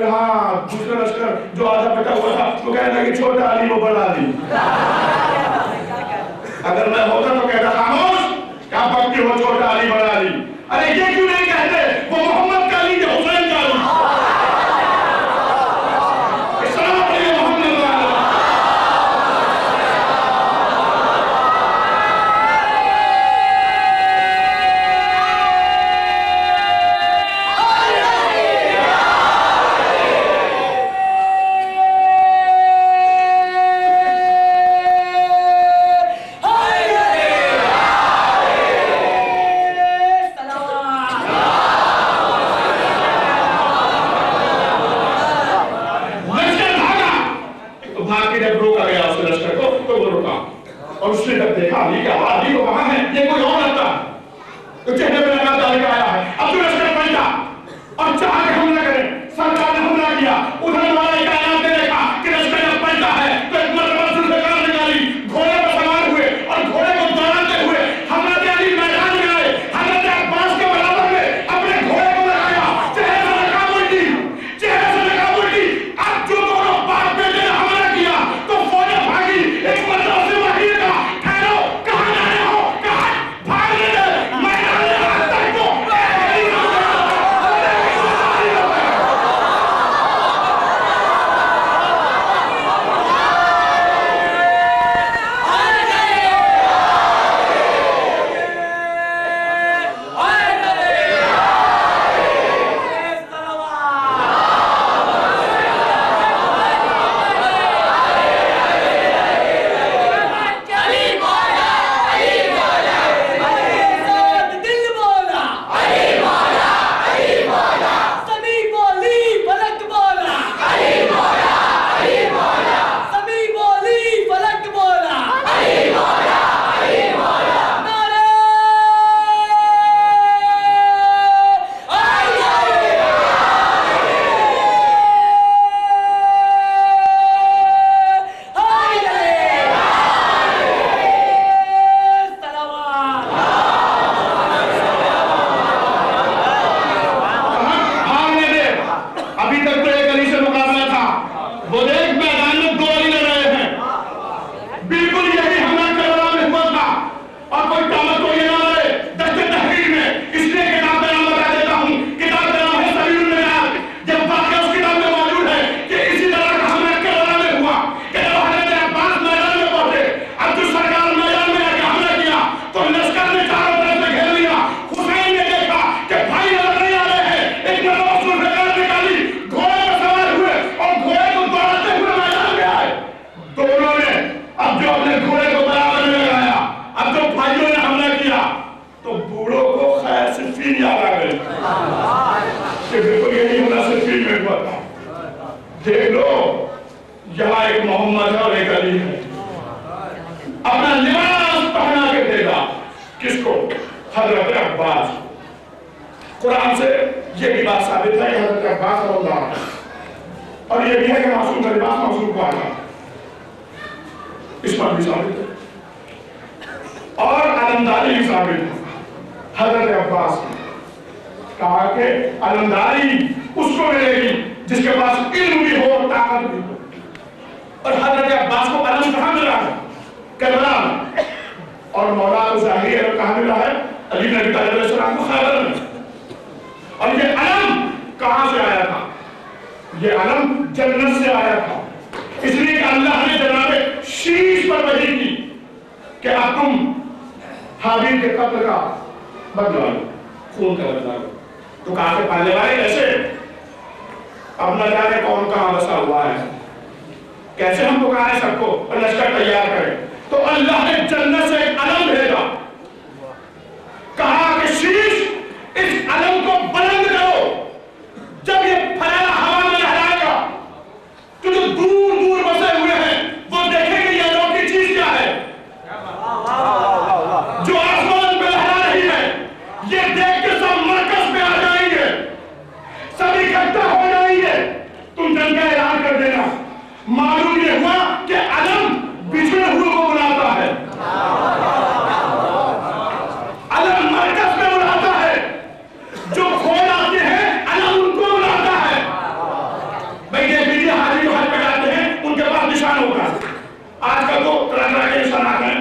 پھر ہاں دوسرا لشکر جو آدھا بٹا ہوا تھا وہ کہنے لگا کہ چھوٹا علی وہ بڑا علی. اگر میں ہوتا تو کہتا خاموش کیا بکتی ہو چھوٹا علی بڑا علی. ارے یہ کیوں نہیں کہتے وہ محمد کا علی ہے حسین کا علی. اسلام علیہ محمد اور اس نے جب دیکھا علی کا علی تو وہاں ہے یہ کوئی اور لگتا ہے تو چہرے پہ لگا داڑھی آیا ہے. اب تو لشکر پلٹا اور چاہ کے حملہ کرے. سرکار نے حملہ کیا ادھر والا کائنات نے دیکھا کہ لشکر جب پلٹا ہے تو ایک مرتبہ ذوالفقار نکالی گھوڑے پر سوار ہوئے اور گھوڑے کو دوڑاتے ہوئے حضرت علی میدان میں آئے. حضرت عباس کے برابر میں اپنے گھوڑے کو لگایا. چہرے سے نقاب الٹی چہرے سے نقاب الٹی. اب جو دونوں باپ بیٹے نے حملہ کیا تو فوجیں بھاگی. ایک مرتبہ سے وحید کا ٹھہرو کہاں جا رہے ہو کہاں بھاگنے دے میدان میں راستہ کو دیکھ لو یہاں ایک محمد ہے اور ایک علی ہے. اپنا لباس پہنا کے دے گا کس کو؟ حضرت عباس. قرآن سے یہ بھی بات ثابت ہے کہ حضرت عباس رضی اللہ عنہ اور یہ بھی ہے کہ معصوم کا لباس معصوم کو آنا اس پر بھی ثابت ہے اور علمداری بھی ثابت ہے. حضرت عباس کہا کہ علمداری اس کو ملے گی جس کے پاس علم بھی ہو اور طاقت بھی ہو. اور حضرت عباس کو علم کہاں ملا ہے؟ کربلا میں. اور مولا ظاہری علم کہاں ملا ہے؟ علی بن ابی طالب علیہ السلام کو خیبر میں. اور یہ علم کہاں سے آیا تھا؟ یہ علم جنت سے آیا تھا. اس لیے کہ اللہ نے جناب شیش پر وحی کی کہ اب تم حابیل کے قتل کا بدلہ لو، خون کا بدلہ لو. تو کہا کہ پہلے والے کیسے؟ اب نہ جانے کون کہاں بسا ہوا ہے، کیسے ہم پکارے سب کو اور لشکر تیار کریں. تو اللہ نے جنت سے ایک علم بھیجا. کہا کہ شیش اس علم کو بلند کرو. جب یہ پھیلا ہوا میں لہرائے گا تو جو دور دور بسے ہوئے ہیں وہ دیکھیں گے یہ انوکھی چیز کیا ہے جو آسمان پہ لہرا رہی ہے. یہ دیکھ کے سب مرکز میں آ جائیں گے، سب اکٹھا ہو جائیں گے. تم جنگ کا اعلان کر دینا. معلوم یہ ہوا کہ علم بچھڑے ہوئے کو بلاتا ہے. تو طرح طرح کے نشانات ہیں،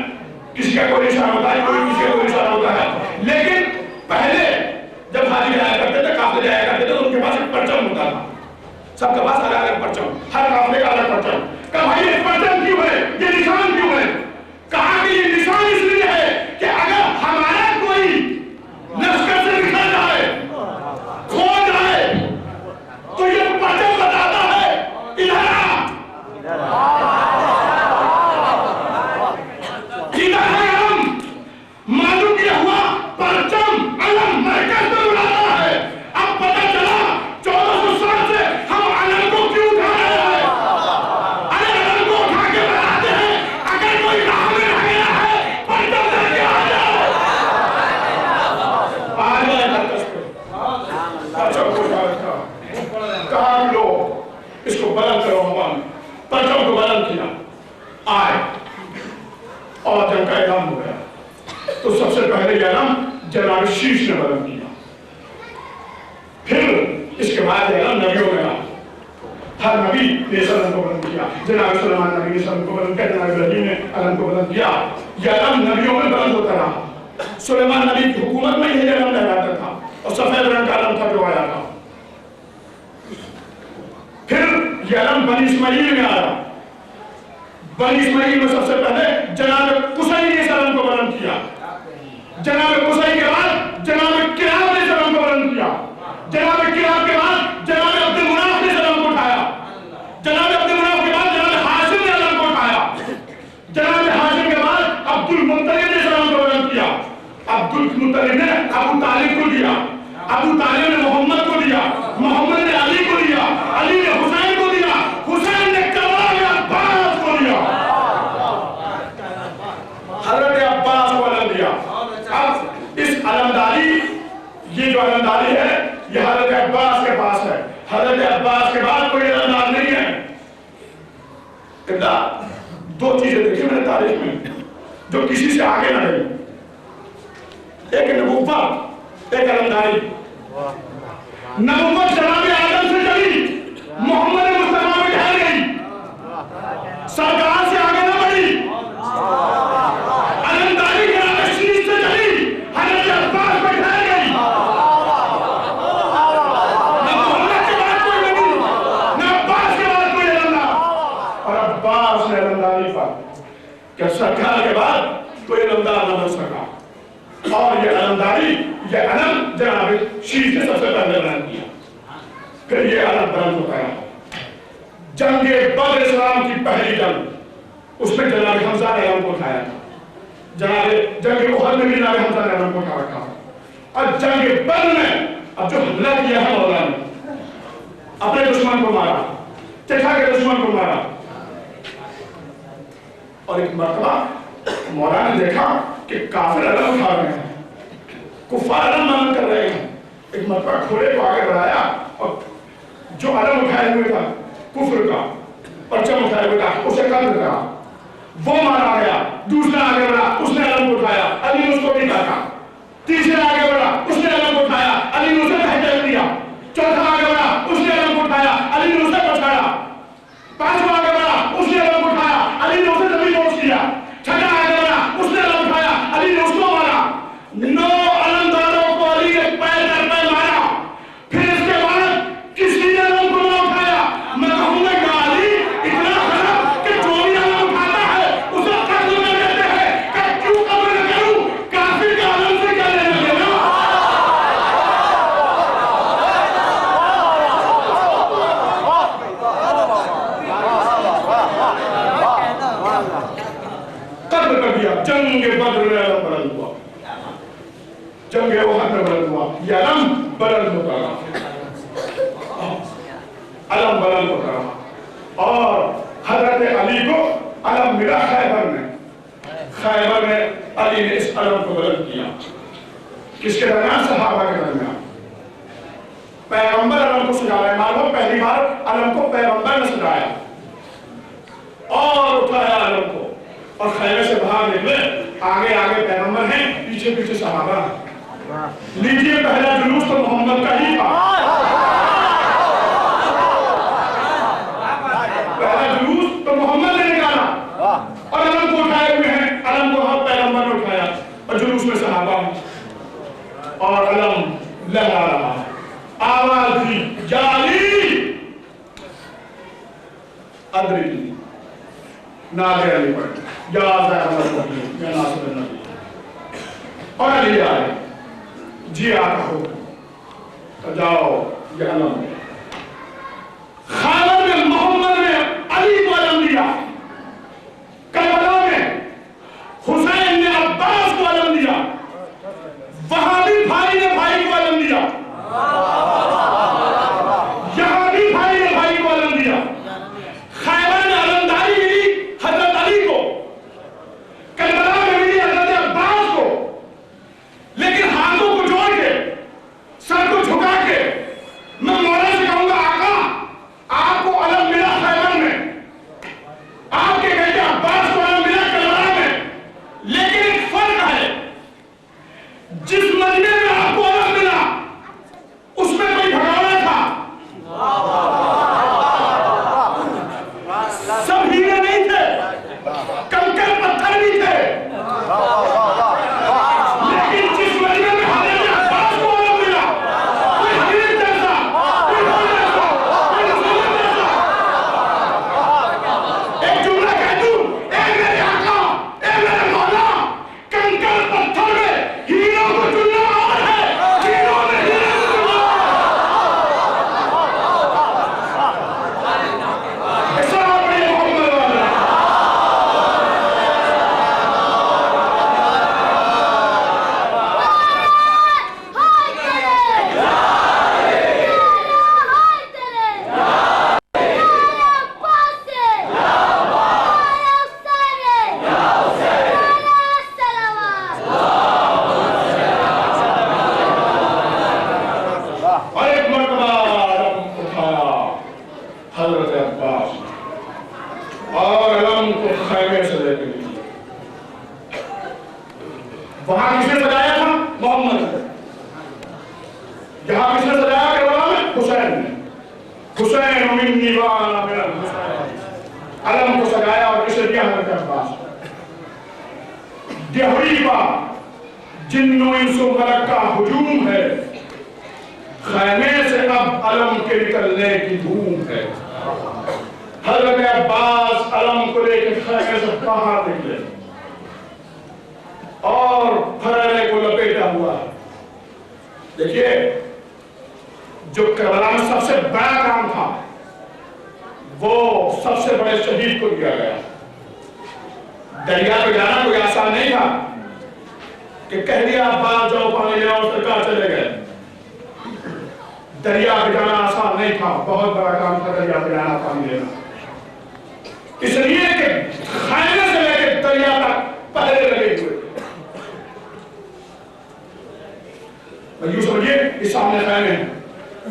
کسی کا کوئی نشان ہوتا ہے، کوئی کسی کا کوئی نشان ہوتا ہے، لیکن پہلے جب حاجی جایا کرتے تھے، قافلے جایا کرتے تھے، تو ان کے پاس ایک پرچم ہوتا تھا، سب کے پاس الگ الگ پرچم، ہر قافلے کا الگ پرچم. کہ بھائی یہ پرچم کیوں ہے، یہ نشان کیوں ہے؟ کہا کہ یہ نشان اس لیے ہے کہ اگر ہمارا کوئی لشکر سے نکل جائے، کھو جائے، تو یہ پرچم بتاتا ہے ادھر آ، ادھر ہے علم. معلوم کیا ہوا پرچم علم مرکز میں بلاتا ہے. اب پتہ چلا 1460 سے ہم علم کو کیوں اٹھا رہے ہیں. ارے علم کو اٹھا کے بناتے ہیں، اگر کوئی راہ میں رہ گیا ہے پرچم لے کے آ جائے. آ جائے مرکز پہ پرچم کو اٹھا رکھا، کہا لو اس کو بلند کرو. ہم پرچم کو بلند کیا، آئے اور جنگ کا اعلان ہو گیا. تو سب سے پہلے یہ اعلان جناب شیش نے بلند کیا، پھر اس کے بعد یہ اعلان نبیوں میں آیا. ہر نبی نے اس علم کو بلند کیا. جناب سلیمان نبی نے اس علم کو بلند کیا، جناب ابراہیم نے علم کو بلند کیا. یہ علم نبیوں میں بلند ہوتا رہا. سلیمان نبی کی حکومت میں یہ علم لہراتا تھا اور سفید رنگ کا علم تھا جو آیا تھا. پھر یہ علم بنی اسماعیل میں آیا. بنی اسماعیل میں سب سے پہلے جناب قصی نے اس علم کو بلند کیا. جناب قصی کے بعد جناب کلاب نے اس علم کو بلند کیا. جناب کلاب کے بعد جناب عبد المناف نے اس علم کو اٹھایا. جناب عبد المناف کے بعد جناب ہاشم نے علم کو اٹھایا. جناب ہاشم کے بعد عبد المطلب نے اس علم کو بلند کیا. عبد المطلب نے ابو طالب کو دیا، ابو طالب نے محمد کو دیا، محمد نے علی کو دیا، علی نے حسین کو دیا، حسین نے کربلا عباس کو دیا، حضرت عباس کو علم دیا. اب اس علمداری، یہ جو علمداری ہے یہ حضرت عباس کے پاس ہے. حضرت عباس کے بعد کوئی علمدار نہیں ہے. دو چیزیں دیکھی میں نے تاریخ میں جو کسی سے آگے نہ رہی، ایک نبوت، ایک علمداری. نبوت جناب آدم سے چلی، محمد مصطفیٰ میں ٹھہر گئی، سرکار سے آگے نہ بڑھی. علمداری جناب شیش سے چلی، حضرت عباس میں ٹھہر گئی. نہ محمد کے بعد کوئی نبی، نہ عباس کے بعد کوئی علمدار. اور عباس نے علمداری پا کہ سرکار کے بعد کوئی علمدار نہ بن سکا. اور یہ علمداری، یہ علم جناب شیش نے سب سے پہلے بیان کیا. پھر یہ علم بلند ہوتا ہے. جنگ بدر اسلام کی پہلی جنگ، اس میں جناب حمزہ نے علم کو اٹھایا تھا. جناب جنگ احد میں بھی جناب حمزہ نے علم کو اٹھا رکھا. اور جنگ بدر میں اب جو حملہ کیا ہے مولا نے، اپنے دشمن کو مارا، چچا کے دشمن کو مارا. اور ایک مرتبہ مولا نے دیکھا کہ کافر علم اٹھا رہے ہیں، کفار علم بلند کر رہے ہیں. ایک مرتبہ گھوڑے کو آگے بڑھایا اور جو علم اٹھائے ہوئے تھا کفر کا، پرچم اٹھائے ہوئے تھا، اسے قتل کرا. وہ مارا گیا. دوسرا آگے بڑھا، اس نے علم اٹھایا، علی نے اس کو بھی کاٹا. تیسرا آگے بڑھا، اس نے علم اٹھایا، علی نے اسے بہتر دیا. چوتھا آگے بڑھا، اس نے علم اٹھایا، علی نے اسے بچایا. پانچواں آگے بڑھا، اس نے علم اٹھایا، علی نے اسے زمین پہنچ دیا. چھٹا آگے بڑھا، اس نے علم اٹھایا، علی نے اس کو مارا. 9 علمداروں کو علی نے پیر در پیر مارا. پھر اس کے بعد کسی نے علم کو نہ اٹھایا. میں کہوں گا کہ علی اتنا خراب کہ جو بھی علم اٹھاتا ہے اسے قتل کر دیتے ہیں. کہ کیوں قبر نہ کروں، کافر کے علم سے کیا لینا دینا. قتل کر دیا. جنگ بدر میں علم بلند ہوا، جنگ احد میں بلند ہوا. یہ علم بلند ہوتا رہا، علم بلند ہوتا رہا. اور حضرت علی کو علم ملا خیبر میں. خیبر میں علی نے اس علم کو بلند کیا. کس کے درمیان؟ صحابہ کے درمیان. پیغمبر علم کو سجا رہے ہیں. معلوم پہلی بار علم کو پیغمبر نے سجایا اور اٹھایا علم کو. اور خیمے سے باہر نکلے. آگے آگے پیغمبر ہیں، پیچھے پیچھے صحابہ ہیں. لیجیے پہلا جلوس تو محمد کا ہی تھا. پہلا جلوس تو محمد نے نکالا. اور ادرکی نادر علی پڑھ یا زحمت نبی یا ناصر النبی اور علی آئے جی آقا ہو تو جاؤ یہ علم ہے خیبر میں محمد نے علی کو علم دیا کربلا میں حسین نے عباس کو علم دیا وہاں بھی بھائی نے بھائی کو علم دیا یہاں بھی بھائی نے بھائی کو علم دیا خیبر میں علمداری ملی حضرت علی کو کربلا میں ملی حضرت عباس کو لیکن ہاتھوں کو جوڑ کے سر کو جھکا کے میں مولا سے کہوں گا آقا آپ کو علم ملا خیبر میں آپ کے بیٹے عباس کو علم ملا کربلا میں لیکن ایک فرق ہے جس مجمع میں آپ کو علم ملا اس میں کوئی بھگانا تھا سب ہیرے نہیں تھے کنکر پتھر بھی تھے لیکن جس مجمع میں حضرت عباس کو علم ملا کوئی حضرت جیسا کوئی مولا جیسا کوئی رسول جیسا ایک جملہ کہہ دوں اے میرے آقا اے میرے مولا کنکر پتھر میں ہیروں کو چننا اور ہے ہیروں میں ہیروں کو چننا اسلام بڑی محمد والا اور ایک مرتبہ علم اٹھایا حضرت عباس اور علم کو خیمے سے لے کے نکلی وہاں کس نے سجایا تھا محمد نے یہاں کس نے سجایا کربلا میں حسین نے حسین منی وانا من الحسین علم کو سجایا اور کس نے دیا حضرت عباس دہریبا جن و انس و ملک کا ہجوم ہے خیمے سے اب علم کے نکلنے کی دھوم ہے حضرت عباس علم کو لے کے خیمے سے باہر نکلے اور پھرنے کو لپیٹا ہوا ہے دیکھیے جو کربلا میں سب سے بڑا کام تھا وہ سب سے بڑے شہید کو دیا گیا دریا پہ جانا کوئی آسان نہیں تھا کہ کہہ دیا عباس جاؤ پانی لے اور سرکار چلے گئے دریا پہ جانا آسان نہیں تھا بہت بڑا کام تھا دریا پہ جانا پانی لینا اس لیے کہ خیمے سے لے کے دریا تک پہرے لگے ہوئے تھے یوں سمجھیے اس سامنے خیمے ہیں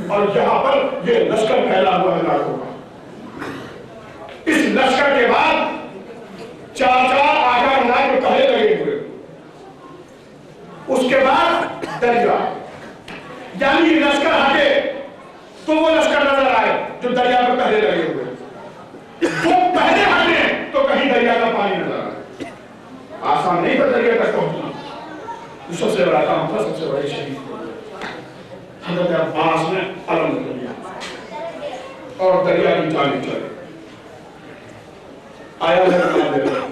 اور یہاں پر یہ لشکر پھیلا ہوا ہے لاکھوں کا اس لشکر کے بعد چار آٹھ لاکھ میں پہرے لگے ہوئے اس کے بعد دریا یعنی لشکر ہٹے تو وہ لشکر نظر آئے جو دریا پہ پہرے لگے ہوئے وہ پہلے ہٹے تو کہیں دریا کا پانی نظر آئے آسان نہیں تھا دریا تک پہنچنا سب سے بڑا کام تھا سب سے بڑی شہید حضرت عباس نے علم کر لیا اور دریا کی جانب چلے آیا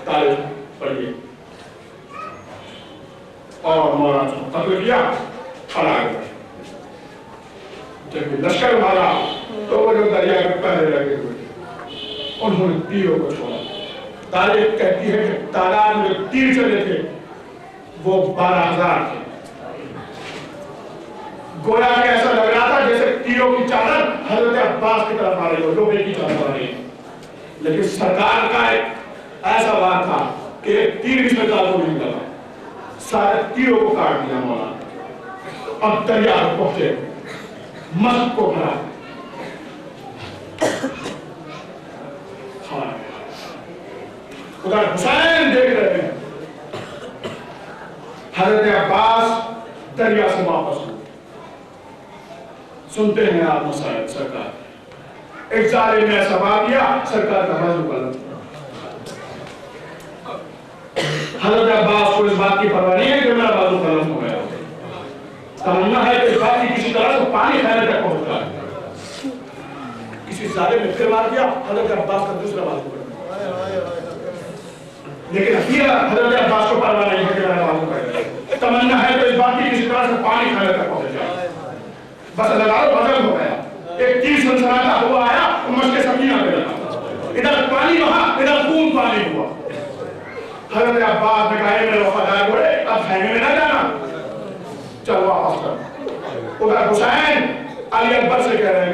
تاریخ پڑھیے اور مولا قتل کیا کھڑا گیا جب لشکر مارا تو وہ جو دریا کے پہرے لگے ہوئے تھے انہوں نے تیروں کو چھوڑا تاریخ کہتی ہے کہ تعداد میں جو تیر چلے تھے وہ 12,000 تھے گویا کہ ایسا لگ رہا تھا جیسے تیروں کی چادر حضرت عباس کی طرف آ رہی ہو لوہے کی چادر آ رہی ہے لیکن سرکار کا ایک ایسا بات تھا کہ ایک تیر اس میں تعلق نہیں لگا سارے تیروں کو کاٹ دیا مولا اب دریا پہنچے مسجد کو بھرا ادھر حسین دیکھ رہے ہیں حضرت عباس دریا سے واپس ہوئے سنتے ہیں آپ مسائل سرکار ایک ظالم نے ایسا بات کیا سرکار کا بازو قلم حضرت عباس کو اس بات کی پرواہ نہیں ہے کہ میرا بازو قلم ہو گیا تمنا ہے کہ اس بات کی کسی طرح سے پانی خیمے تک پہنچ رہا ہے کسی ظالم نے پھر مار دیا، حضرت عباس کا دوسرا بازو کر دیا۔ لیکن حضرت عباس کو پرواہ نہیں ہے کہ میرا بازو کر، تمنا ہے تو اس بات کی کسی طرح سے پانی کھانے تک پہنچ جائے، بس اللہ بدل ہو گیا۔ ایک تیر سنسناتا ہوا آیا، مشق سکینہ پہ لگا، ادھر پانی بہا، ادھر خون پانی ہوا۔ حضرت عباس نے کہا ہے میرے وفادار گھوڑے، اب خیمے میں نہ جانا، چل واپس کر۔ ادھر حسین علی اکبر سے کہہ رہے